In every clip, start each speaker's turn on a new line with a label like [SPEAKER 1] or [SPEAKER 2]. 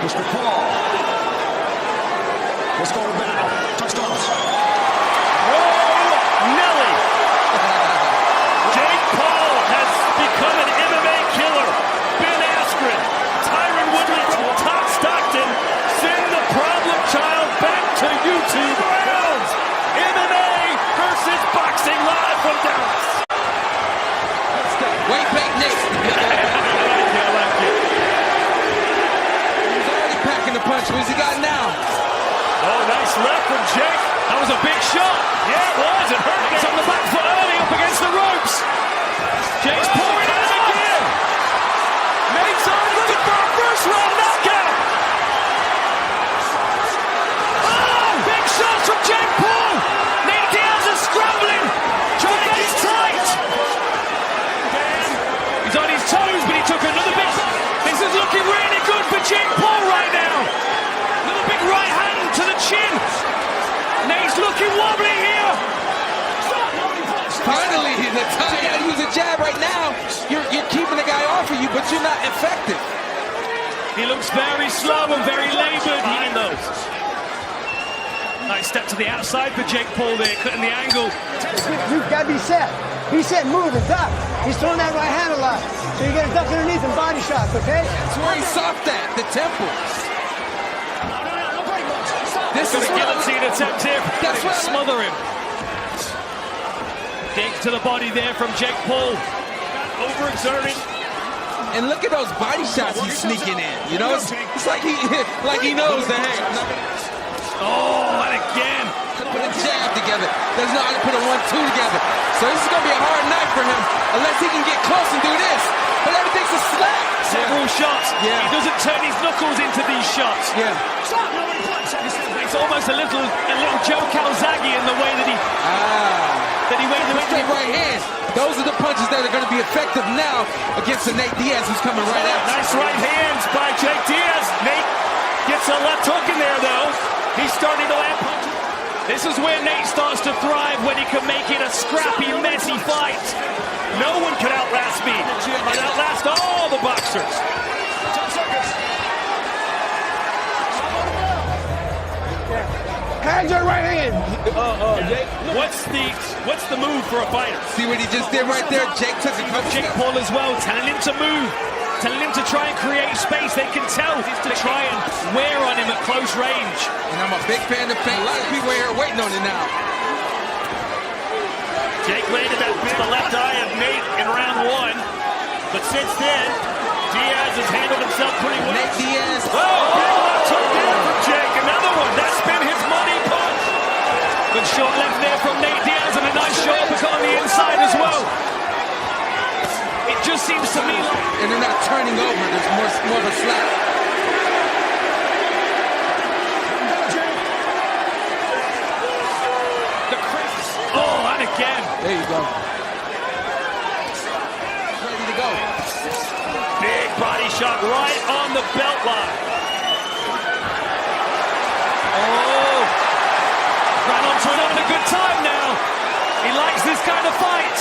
[SPEAKER 1] Mr. Paul. Let's go to battle. Touchdowns.
[SPEAKER 2] Whoa, Nelly. Jake Paul has become an MMA killer. Ben Askren, Tyron Woodley, Todd Stockton. Send the problem child back to YouTube rounds. MMA versus boxing live from Dallas.
[SPEAKER 3] Wait, back, Nate.
[SPEAKER 2] I like it.
[SPEAKER 3] He's already packing the punch. What's he got now?
[SPEAKER 2] Oh, nice left from Jake. That was a big shot. Yeah, it was. It hurt. He's on the back foot early up against the ropes. Jake's pouring in again. Nate's on looking for a first round knockout. Oh, big shots from Jake Paul. Nate Diaz is scrambling. Trying to get his tight. He's on his toes, but he took another big. This is looking really good for Jake Paul right now. Another big right hand to the chin. Nate's looking wobbly here.
[SPEAKER 3] Finally, the time. You gotta use a jab right now. You're keeping the guy off of you, but you're not effective.
[SPEAKER 2] He looks very slow and very labored. Behind those. Nice step to the outside for Jake Paul there, cutting the angle.
[SPEAKER 4] You've got to be set. Be set, move, and duck. He's throwing that right hand a lot. So you got to duck underneath and body shots, okay?
[SPEAKER 3] That's where he's soft at, the temple.
[SPEAKER 2] This is a guillotine attempt here.
[SPEAKER 3] That's what
[SPEAKER 2] smother him. Dig to the body there from Jake Paul. Overexerting.
[SPEAKER 3] And look at those body shots he's sneaking in. You know, it's like he knows that, hey, I'm not gonna...
[SPEAKER 2] Oh, and again.
[SPEAKER 3] Put a jab together. Doesn't know how to put a 1-2 together. So this is going to be a hard night for him unless he can get close and do this. But everything's a slap.
[SPEAKER 2] Several shots.
[SPEAKER 3] Yeah.
[SPEAKER 2] He doesn't turn his knuckles into these shots.
[SPEAKER 3] Yeah.
[SPEAKER 2] It's almost a little Joe Calzaghe in the way that he went the
[SPEAKER 3] straight right hand. Those are the punches that are going to be effective now against the Nate Diaz who's coming right out.
[SPEAKER 2] Nice right hands by Jake Diaz. Nate gets a left hook in there though. He's starting to land punches. This is where Nate starts to thrive, when he can make it a scrappy, messy fight. No one can outlast me. I'd outlast all the boxers.
[SPEAKER 1] 10 seconds.
[SPEAKER 4] Hands are right hand.
[SPEAKER 2] Jake, what's the move for a fighter?
[SPEAKER 3] See what he just did right there? Jake took a couple.
[SPEAKER 2] Jake Paul as well, telling him to move. Telling him to try and create space. They can tell to try and wear on him at close range.
[SPEAKER 3] And I'm a big fan of Fame. A lot of people here are waiting on it now.
[SPEAKER 2] Jake landed that bit the left eye of Nate in round one. But since then, Diaz has handled himself pretty well.
[SPEAKER 3] Nate Diaz.
[SPEAKER 2] Oh, big left hook there from Jake. Another one. That's been his money punch. Good short left there from Nate Diaz, and a nice shot on the inside as well. It just seems to me like...
[SPEAKER 3] And they're not turning over. There's more of a slap.
[SPEAKER 2] Oh, and again.
[SPEAKER 3] There you go. Ready to go.
[SPEAKER 2] Big body shot right on the belt line. Oh. Ran onto it, having a good time now. He likes this kind of fight.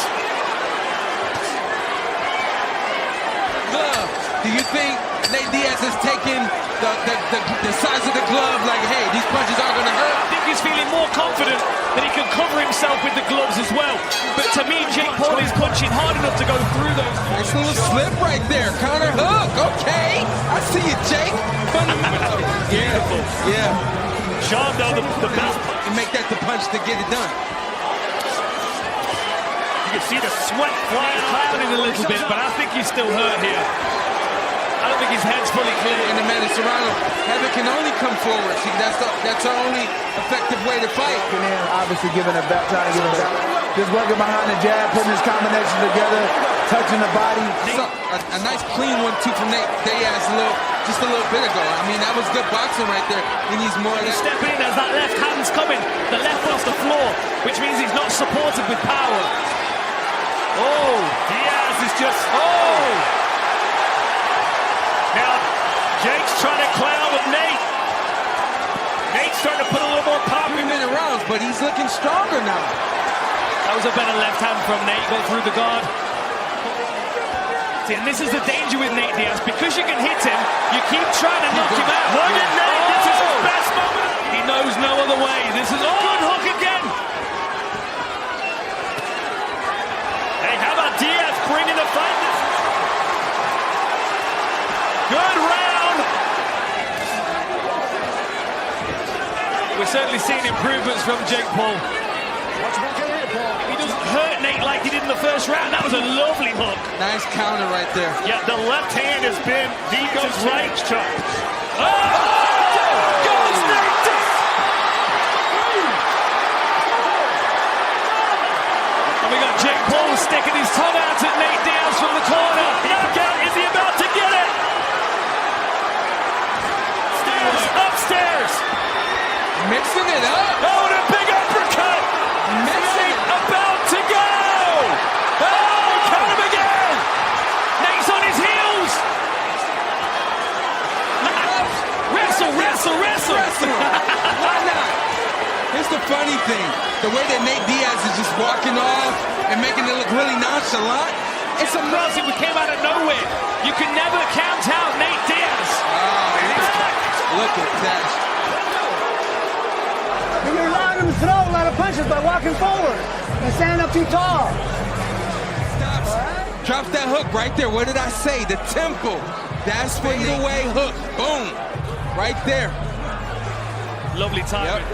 [SPEAKER 3] Glove. Do you think Nate Diaz has taken the size of the glove like, hey, these punches aren't going to hurt?
[SPEAKER 2] I think he's feeling more confident that he can cover himself with the gloves as well. But to me, Jake Paul is punching hard enough to go through those.
[SPEAKER 3] Nice little slip right there. Counter hook. Okay. I see you, Jake. Fundamental.
[SPEAKER 2] Beautiful.
[SPEAKER 3] Yeah.
[SPEAKER 2] Sean, though, the best.
[SPEAKER 3] You make that the punch to get it done.
[SPEAKER 2] You can see the sweat flying clouding a little bit, but I think he's still hurt here. I don't think his head's fully clear.
[SPEAKER 3] And the man is surrounded. Heaven can only come forward. See, that's our only effective way to fight.
[SPEAKER 5] And obviously giving a belt, trying to give a belt. Just working behind the jab, putting his combination together, touching the body.
[SPEAKER 3] So, a nice clean 1-2 from Nate Diaz just a little bit ago. I mean, that was good boxing right there. He needs more of that.
[SPEAKER 2] Stepping in as that left hand's coming. The left off the floor, which means he's not supported with power. Oh, Diaz is just, oh! Now, Jake's trying to clown with Nate. Nate's starting to put a little more power.
[SPEAKER 3] 3-minute rounds, but he's looking stronger now.
[SPEAKER 2] That was a better left hand from Nate, go through the guard. See, and this is the danger with Nate Diaz. Because you can hit him, You keep trying to knock him out. Look at Nate. This is his best moment. He knows no other way. This is a good hook again. Hey, how about Diaz bringing the fight? Good round. We're certainly seeing improvements from Jake Paul. He doesn't hurt Nate like he did in the first round. That was a lovely hook.
[SPEAKER 3] Nice counter right there.
[SPEAKER 2] Yeah, the left hand has been Vigo's right chop. Oh! Goes Nate Diaz! And we got Jake Paul sticking his tongue out at Nate Diaz from the corner. Knockout, is he about to get it? Upstairs!
[SPEAKER 3] Mixing it up.
[SPEAKER 2] Oh, the big uppercut!
[SPEAKER 3] Mixing
[SPEAKER 2] About to go! Oh, count him again! Nate's on his heels! Wrestle!
[SPEAKER 3] Why not? Here's the funny thing. The way that Nate Diaz is just walking off and making it look really nonchalant.
[SPEAKER 2] It's amazing. We came out of nowhere. You can never count out Nate Diaz.
[SPEAKER 3] Look at that.
[SPEAKER 4] You're allowing him to throw a lot of punches by walking forward and standing up too tall.
[SPEAKER 3] Stops. Drops that hook right there. What did I say? The tempo. That's fade away hook. Boom. Right there.
[SPEAKER 2] Lovely timing.
[SPEAKER 3] Yep.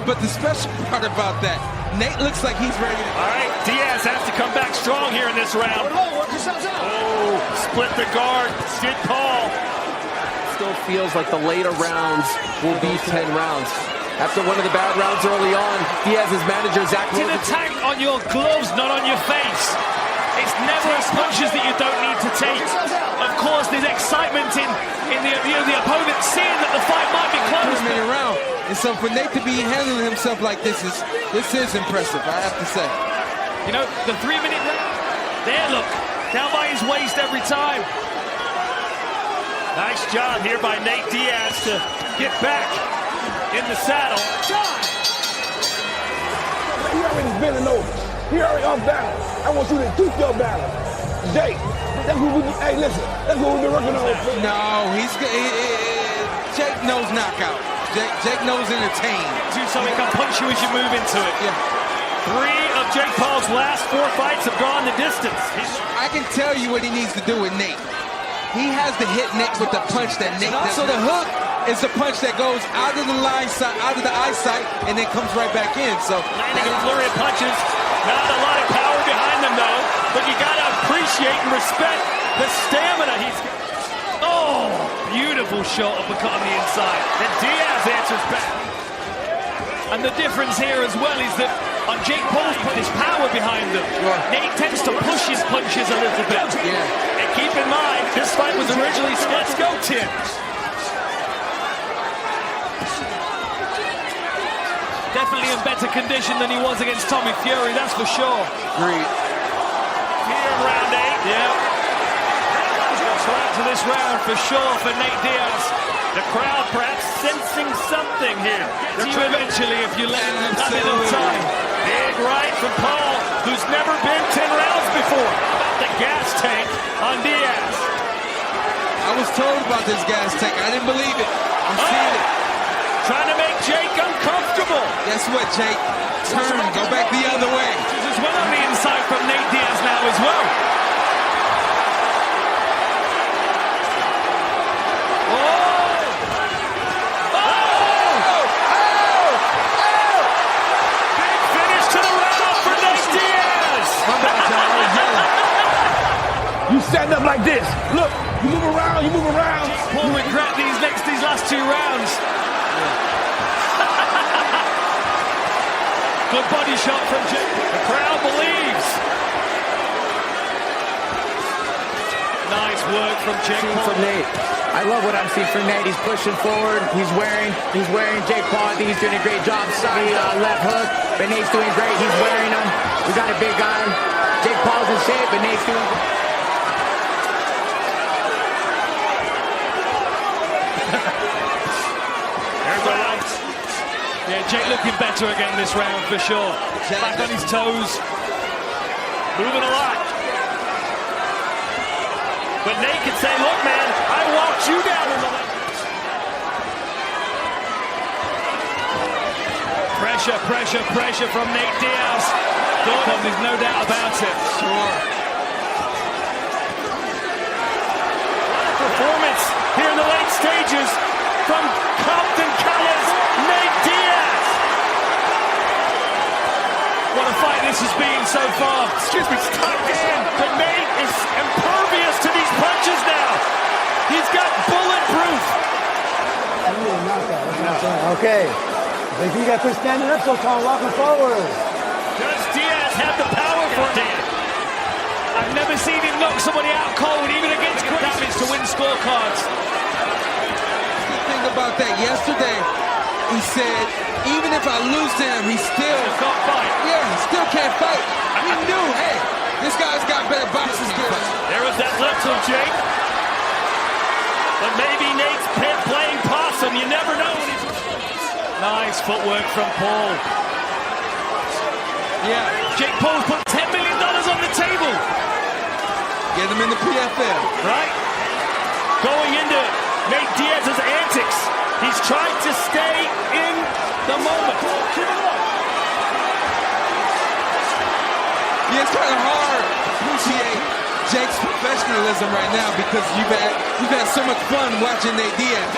[SPEAKER 3] But the special part about that, Nate looks like he's ready to go.
[SPEAKER 2] All right, Diaz has to come back strong here in this round. Oh, split the guard. Did Paul.
[SPEAKER 6] Still feels like the later rounds will be 10 rounds. After one of the bad rounds early on, Diaz's manager, Zach
[SPEAKER 2] An attack on your gloves, not on your face. It's never punches that you don't need to take. Of course, there's excitement in the opponent seeing that the fight might be close.
[SPEAKER 3] Around. And so for Nate to be handling himself like this is impressive, I have to say.
[SPEAKER 2] You know, the 3-minute round. There, look. Down by his waist every time. Nice job here by Nate Diaz to get back in the saddle.
[SPEAKER 7] He already bending over. He already off balance. I want you to keep your balance. Jake, that's what that's what we've been working on.
[SPEAKER 3] No, Jake knows knockout. Jake knows entertain.
[SPEAKER 2] Do something, can punch you as you move into it.
[SPEAKER 3] Yeah.
[SPEAKER 2] 3 of Jake Paul's last 4 fights have gone the distance.
[SPEAKER 3] I can tell you what he needs to do with Nate. He has to hit Nate with the punch that Nate does. So the hook is the punch that goes out of the eyesight, and then comes right back in. So
[SPEAKER 2] landing a flurry of punches. Not a lot of power behind them, though. But you got to appreciate and respect the stamina he's got. Oh, beautiful shot uppercut on the inside. Then Diaz answers back. And the difference here as well is that on Jake Paul's put his power behind them.
[SPEAKER 3] Sure.
[SPEAKER 2] Nate tends to push his punches a little bit.
[SPEAKER 3] Yeah.
[SPEAKER 2] And keep in mind, this fight was originally let's go, Tim. Definitely in better condition than he was against Tommy Fury, that's for sure.
[SPEAKER 3] Agreed.
[SPEAKER 2] Here in round 8. Yeah. To this round for sure for Nate Diaz. The crowd perhaps sensing something here. You eventually if you let him have a little time. Big right from Paul, who's never been 10 rounds before. The gas tank on Diaz.
[SPEAKER 3] I was told about this gas tank. I didn't believe it. I'm seeing it.
[SPEAKER 2] Trying to make Jake uncomfortable.
[SPEAKER 3] Guess what, Jake? Turn, go back the other way.
[SPEAKER 2] As well on the inside from Nate Diaz now as well.
[SPEAKER 7] You stand up like this. Look, you move around, you move around.
[SPEAKER 2] Paul regret these last 2 rounds. Good body shot from Jake. The crowd believes. Nice work from Jake Paul.
[SPEAKER 6] From Nate. I love what I'm seeing from Nate. He's pushing forward. He's wearing Jake Paul. I think he's doing a great job. Sorry, left hook, but Nate's doing great. He's wearing them. We got a big guy. Jake Paul's in shape, but Nate's doing great.
[SPEAKER 2] Yeah, Jake looking better again this round for sure. Back on his toes. Moving a lot. But Nate can say, look, man, I walked you down in the lane. Pressure, pressure, pressure from Nate Diaz. There's no doubt about it.
[SPEAKER 3] Sure.
[SPEAKER 2] Performance here in the late stages from Compton Colors, Nate Diaz. What a fight this has been so far. Excuse me, stop in. But Nate is impervious to these punches now. He's got bulletproof.
[SPEAKER 4] Okay. If you got to standing up so tall, walking forward.
[SPEAKER 2] Does Diaz have the power for it? I've never seen him knock somebody out cold, even against damage to win scorecards.
[SPEAKER 3] The thing about that, yesterday, he said, even if I lose to him, he still
[SPEAKER 2] can't fight.
[SPEAKER 3] Yeah, he still can't fight. He knew, hey, this guy's got better boxing skills.
[SPEAKER 2] There was that left of Jake. But maybe Nate's playing possum. You never know. Nice footwork from Paul.
[SPEAKER 3] Yeah.
[SPEAKER 2] Jake Paul's put $10 million on the table.
[SPEAKER 3] Get him in the PFL.
[SPEAKER 2] Right? Going into Nate Diaz's antics. He's trying to stay in the moment.
[SPEAKER 3] Yeah, it's kind of hard to appreciate Jake's professionalism right now because you've had so much fun watching Nate Diaz.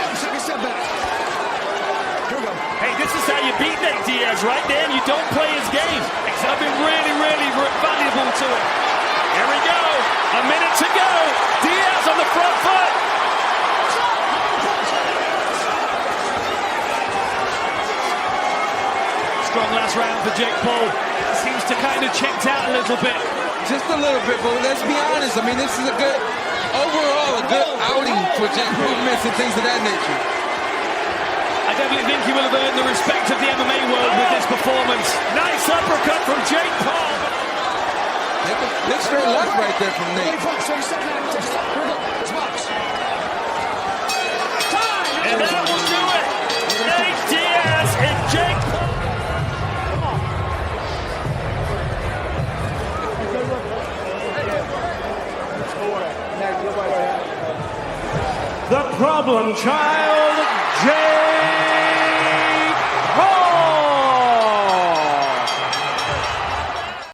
[SPEAKER 2] Hey, this is how you beat Nate Diaz, right, Dan? You don't play his game. I've been really, really valuable to him. Here we go. A minute to go. Diaz on the front foot. Strong last round for Jake Paul. Seems to kind of checked out a little bit.
[SPEAKER 3] Just a little bit, but let's be honest. I mean, this is overall a good outing for Jake. Movements and things of that nature.
[SPEAKER 2] I definitely think he will have earned the respect of the MMA world with this performance. Nice uppercut from Jake Paul.
[SPEAKER 3] Big straight left right there from Nate.
[SPEAKER 2] And that will do it. Nate Diaz and Jake Paul.
[SPEAKER 8] The problem child, Jake